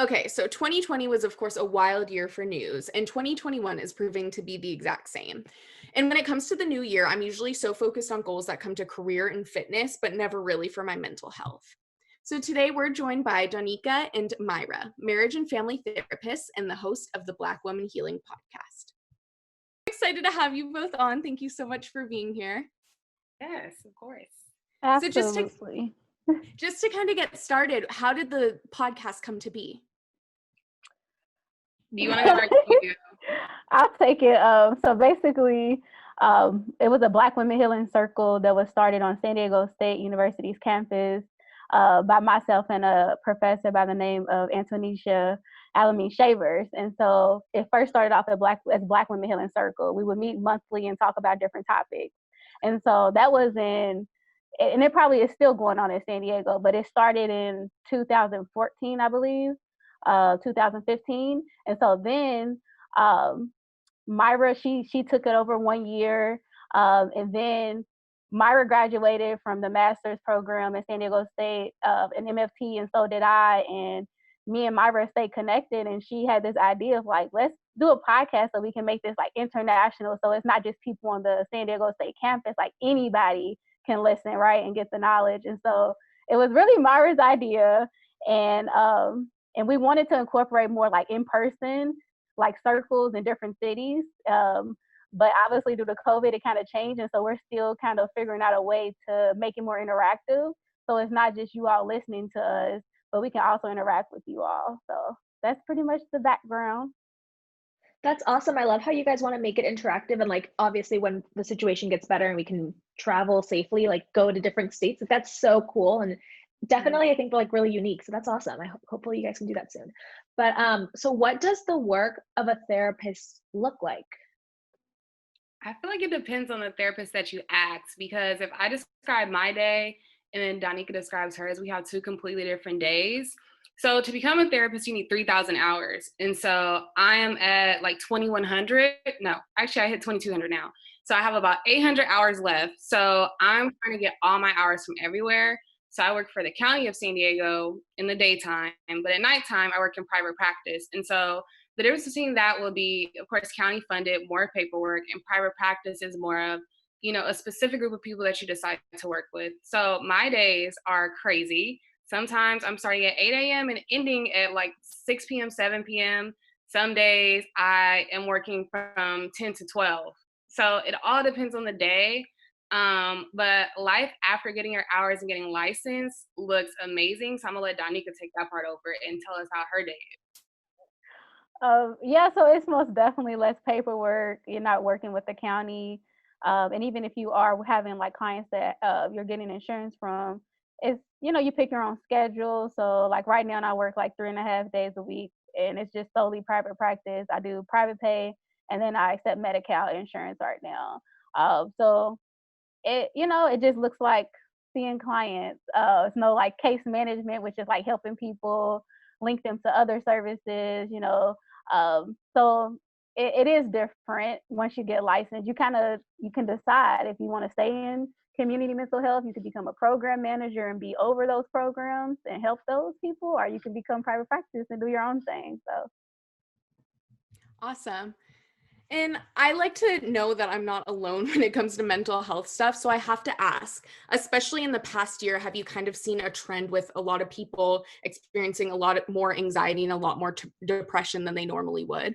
Okay, so 2020 was, of course, a wild year for news, and 2021 is proving to be the exact same. And when it comes to the new year, I'm usually so focused on goals that come to career and fitness, but never really for my mental health. So today we're joined by Donika and Mayra, marriage and family therapists and the host of the Black Womxn Healing Podcast. I'm excited to have you both on. Thank you so much for being here. Yes, of course. Absolutely. So just to kind of get started, how did the podcast come to be? Do you want to start? I'll take it. So basically, it was a Black Womxn Healing Circle that was started on San Diego State University's campus by myself and a professor by the name of Antonisha Alameen Shavers. And so it first started off as Black Womxn Healing Circle. We would meet monthly and talk about different topics. And so that was and it probably is still going on in San Diego, but it started in 2014, I believe. 2015, and so then Mayra she took it over 1 year, and then Mayra graduated from the master's program at San Diego State in MFT, and so did I. And me and Mayra stayed connected, and she had this idea of like, let's do a podcast so we can make this like international, so it's not just people on the San Diego State campus, like anybody can listen, right, and get the knowledge. And so it was really Mayra's idea, and we wanted to incorporate more like in-person, like circles in different cities. But obviously due to COVID, it kind of changed. And so we're still kind of figuring out a way to make it more interactive. So it's not just you all listening to us, but we can also interact with you all. So that's pretty much the background. That's awesome. I love how you guys want to make it interactive, and like obviously when the situation gets better and we can travel safely, like go to different states. That's so cool. And definitely, I think they're like really unique. So that's awesome. Hopefully you guys can do that soon. But so what does the work of a therapist look like? I feel like it depends on the therapist that you ask, because if I describe my day and then Donika describes hers, we have two completely different days. So to become a therapist, you need 3,000 hours. And so I am at like 2,100. No, actually I hit 2,200 now. So I have about 800 hours left. So I'm trying to get all my hours from everywhere. So I work for the county of San Diego in the daytime, but at nighttime I work in private practice. And so the difference between that will be, of course, county funded, more paperwork, and private practice is more of, a specific group of people that you decide to work with. So my days are crazy. Sometimes I'm starting at 8 a.m. and ending at like 6 p.m., 7 p.m. Some days I am working from 10 to 12. So it all depends on the day. But life after getting your hours and getting licensed looks amazing. So I'm gonna let Donika take that part over and tell us how her day is. Yeah, so it's most definitely less paperwork. You're not working with the county. And even if you are having like clients that you're getting insurance from, it's, you pick your own schedule. So like right now I work like 3.5 days a week, and it's just solely private practice. I do private pay, and then I accept Medi-Cal insurance right now. So it just looks like seeing clients. It's no like case management, which is like helping people link them to other services, so it is different once you get licensed. You can decide if you want to stay in community mental health. You could become a program manager and be over those programs and help those people, or you can become private practice and do your own thing. So awesome. And I like to know that I'm not alone when it comes to mental health stuff. So I have to ask, especially in the past year, have you kind of seen a trend with a lot of people experiencing a lot more anxiety and a lot more depression than they normally would?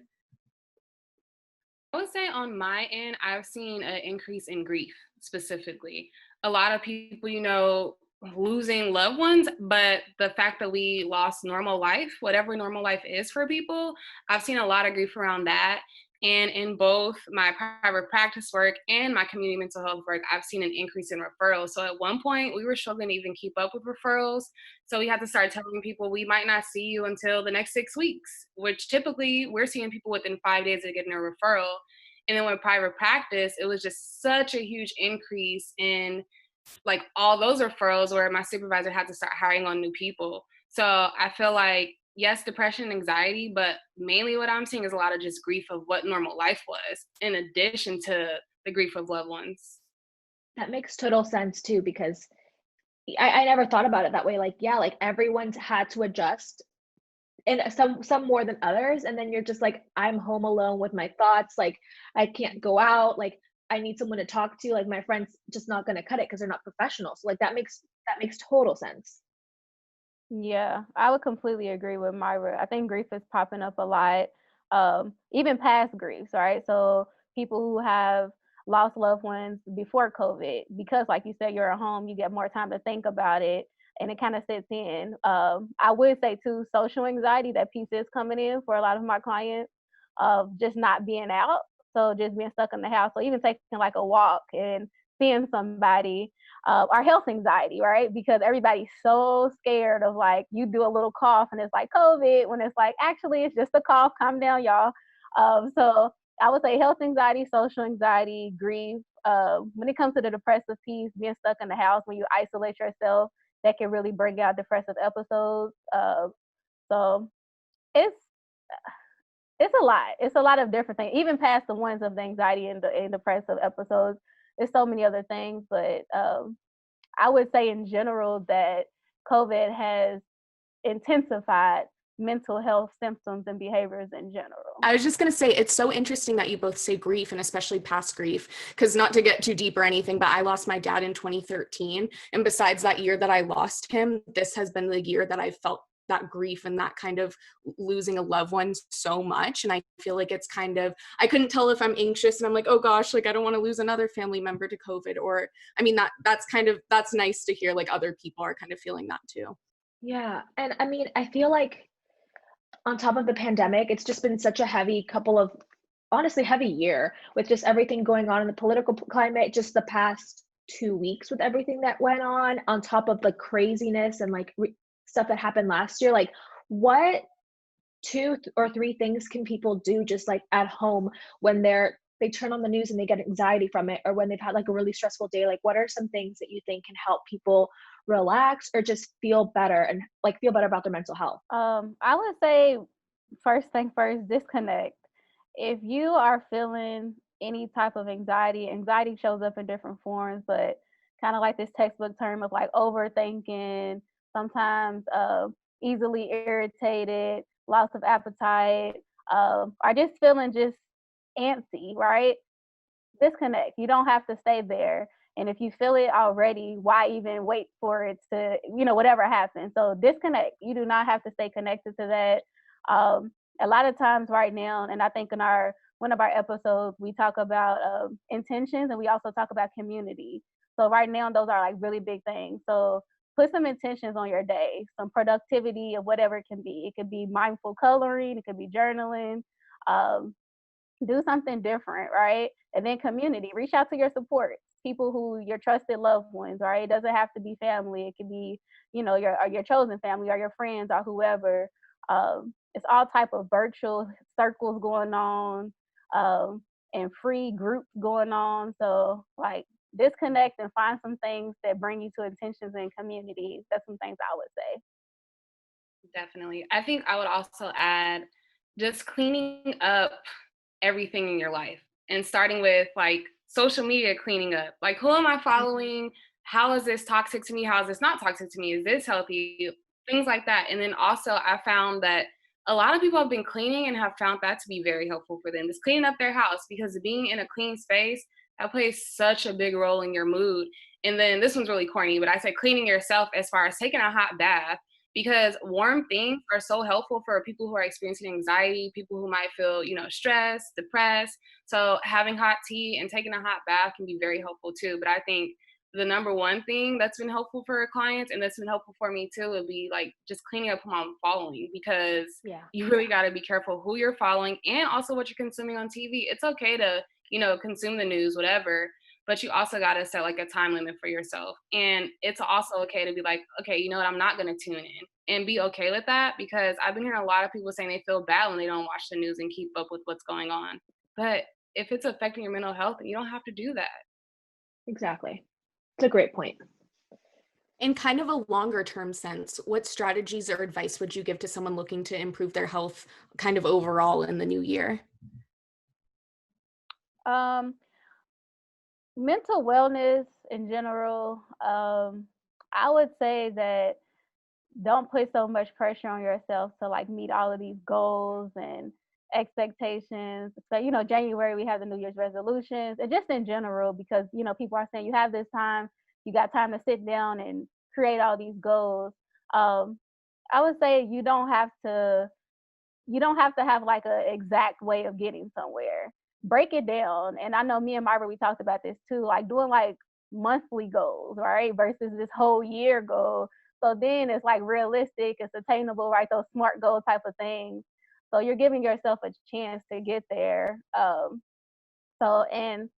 I would say on my end, I've seen an increase in grief specifically. A lot of people, losing loved ones, but the fact that we lost normal life, whatever normal life is for people, I've seen a lot of grief around that. And in both my private practice work and my community mental health work, I've seen an increase in referrals. So at one point, we were struggling to even keep up with referrals. So we had to start telling people we might not see you until the next 6 weeks, which typically we're seeing people within 5 days of getting a referral. And then with private practice, it was just such a huge increase in like all those referrals where my supervisor had to start hiring on new people. So I feel like, yes, depression and anxiety, but mainly what I'm seeing is a lot of just grief of what normal life was, in addition to the grief of loved ones. That makes total sense too, because I never thought about it that way. Like, yeah, like everyone's had to adjust and some more than others. And then you're just like, I'm home alone with my thoughts. Like, I can't go out. Like, I need someone to talk to. Like, my friend's just not going to cut it because they're not professionals. So like that makes total sense. Yeah, I would completely agree with Myra. I think grief is popping up a lot, even past griefs, right? So people who have lost loved ones before COVID, because like you said, you're at home, you get more time to think about it, and it kind of sits in. I would say too, social anxiety, that piece is coming in for a lot of my clients of just not being out. So just being stuck in the house. So even taking like a walk and seeing somebody, our health anxiety, right? Because everybody's so scared of like, you do a little cough and it's like COVID, when it's like, actually, it's just a cough. Calm down, y'all. So I would say health anxiety, social anxiety, grief. When it comes to the depressive piece, being stuck in the house, when you isolate yourself, that can really bring out depressive episodes. So it's a lot. It's a lot of different things, even past the ones of the anxiety and the depressive episodes. There's so many other things, but I would say in general that COVID has intensified mental health symptoms and behaviors in general. I was just going to say, it's so interesting that you both say grief, and especially past grief, because not to get too deep or anything, but I lost my dad in 2013. And besides that year that I lost him, this has been the year that I felt that grief and that kind of losing a loved one so much. And I feel like it's kind of, I couldn't tell if I'm anxious and I'm like, oh gosh, like I don't want to lose another family member to COVID. Or, I mean, that's nice to hear like other people are kind of feeling that too. Yeah. And I mean, I feel like on top of the pandemic, it's just been such a heavy couple of, honestly, heavy year with just everything going on in the political climate, just the past 2 weeks with everything that went on top of the craziness and like stuff that happened last year. Like, what two or three things can people do just like at home when they turn on the news and they get anxiety from it, or when they've had like a really stressful day? Like, what are some things that you think can help people relax or just feel better and like feel better about their mental health? I would say first thing first, disconnect. If you are feeling any type of anxiety shows up in different forms, but kind of like this textbook term of like overthinking, sometimes easily irritated, loss of appetite, or just feeling just antsy, right? Disconnect. You don't have to stay there. And if you feel it already, why even wait for it to, whatever happens? So disconnect. You do not have to stay connected to that. A lot of times right now, and I think in one of our episodes, we talk about intentions, and we also talk about community. So right now, those are like really big things. So put some intentions on your day, some productivity of whatever it can be. It could be mindful coloring, it could be journaling. Do something different, right? And then community, reach out to your supports, people who your trusted loved ones, right? It doesn't have to be family. It could be, your chosen family or your friends or whoever. It's all type of virtual circles going on, and free groups going on. So like disconnect and find some things that bring you to intentions and community. That's some things I would say. Definitely. I think I would also add just cleaning up everything in your life, and starting with like social media cleaning up. Like, who am I following? How is this toxic to me? How is this not toxic to me? Is this healthy? Things like that. And then also I found that a lot of people have been cleaning and have found that to be very helpful for them. Just cleaning up their house, because being in a clean space, that plays such a big role in your mood. And then this one's really corny, but I say cleaning yourself as far as taking a hot bath, because warm things are so helpful for people who are experiencing anxiety, people who might feel, stressed, depressed. So having hot tea and taking a hot bath can be very helpful too. But I think the number one thing that's been helpful for our clients, and that's been helpful for me too, would be like just cleaning up who I'm following, because you really got to be careful who you're following and also what you're consuming on TV. It's okay to, consume the news, whatever, but you also got to set like a time limit for yourself. And it's also okay to be like, okay, you know what, I'm not going to tune in, and be okay with that, because I've been hearing a lot of people saying they feel bad when they don't watch the news and keep up with what's going on. But if it's affecting your mental health, then you don't have to do that. Exactly. It's a great point. In kind of a longer term sense, what strategies or advice would you give to someone looking to improve their health kind of overall in the new year? Mental wellness in general, I would say that don't put so much pressure on yourself to like meet all of these goals and expectations. So, you know, January we have the New Year's resolutions, and just in general, because, you know, people are saying you have this time, you got time to sit down and create all these goals. I would say you don't have to have like an exact way of getting somewhere. Break it down. And I know me and Mayra, we talked about this too, like doing like monthly goals, right? Versus this whole year goal. So then it's like realistic, it's attainable, right? Those SMART goal type of things. So you're giving yourself a chance to get there. And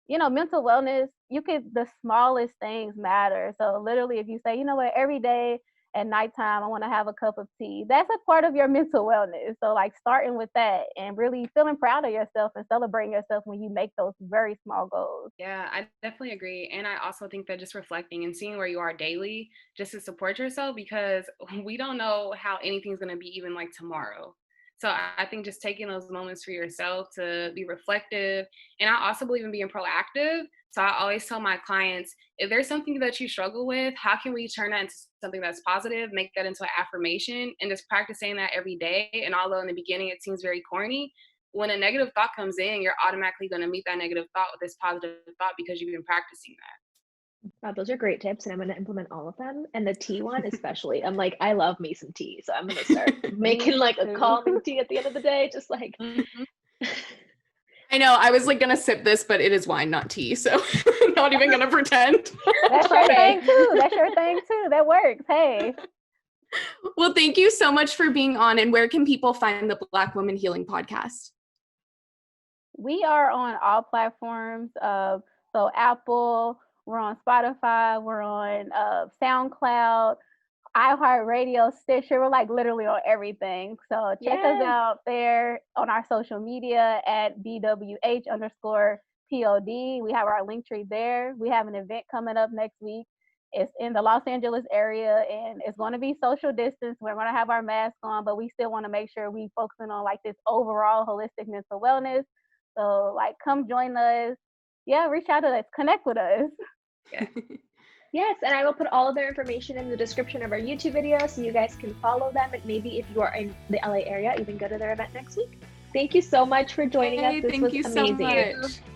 you know, mental wellness, the smallest things matter. So literally if you say, you know what, every day at nighttime, I want to have a cup of tea. That's a part of your mental wellness. So like starting with that and really feeling proud of yourself and celebrating yourself when you make those very small goals. Yeah, I definitely agree. And I also think that just reflecting and seeing where you are daily just to support yourself, because we don't know how anything's going to be even like tomorrow. So I think just taking those moments for yourself to be reflective. And I also believe in being proactive. So I always tell my clients, if there's something that you struggle with, how can we turn that into something that's positive, make that into an affirmation, and just practice saying that every day. And although in the beginning it seems very corny, when a negative thought comes in, you're automatically going to meet that negative thought with this positive thought because you've been practicing that. Wow, those are great tips, and I'm going to implement all of them. And the tea one especially, I'm like, I love me some tea, so I'm going to start making like a calming tea at the end of the day, just like. I know, I was like gonna sip this, but it is wine, not tea, so I'm not even gonna pretend. That's your thing too. That's your thing too. That works. Hey. Well, thank you so much for being on. And where can people find the Black Womxn Healing Podcast? We are on all platforms. So Apple, we're on Spotify, we're on SoundCloud, iHeartRadio, Stitcher. We're like literally on everything. So check us out there on our social media at BWH_POD. We have our link tree there. We have an event coming up next week. It's in the Los Angeles area, and it's going to be social distance. We're going to have our masks on, but we still want to make sure we focusing on like this overall holistic mental wellness. So like, come join us. Yeah, reach out to us, connect with us. Yeah. Yes, and I will put all of their information in the description of our YouTube video so you guys can follow them, and maybe if you are in the LA area, even go to their event next week. Thank you so much for joining us. This was amazing. Thank you so much.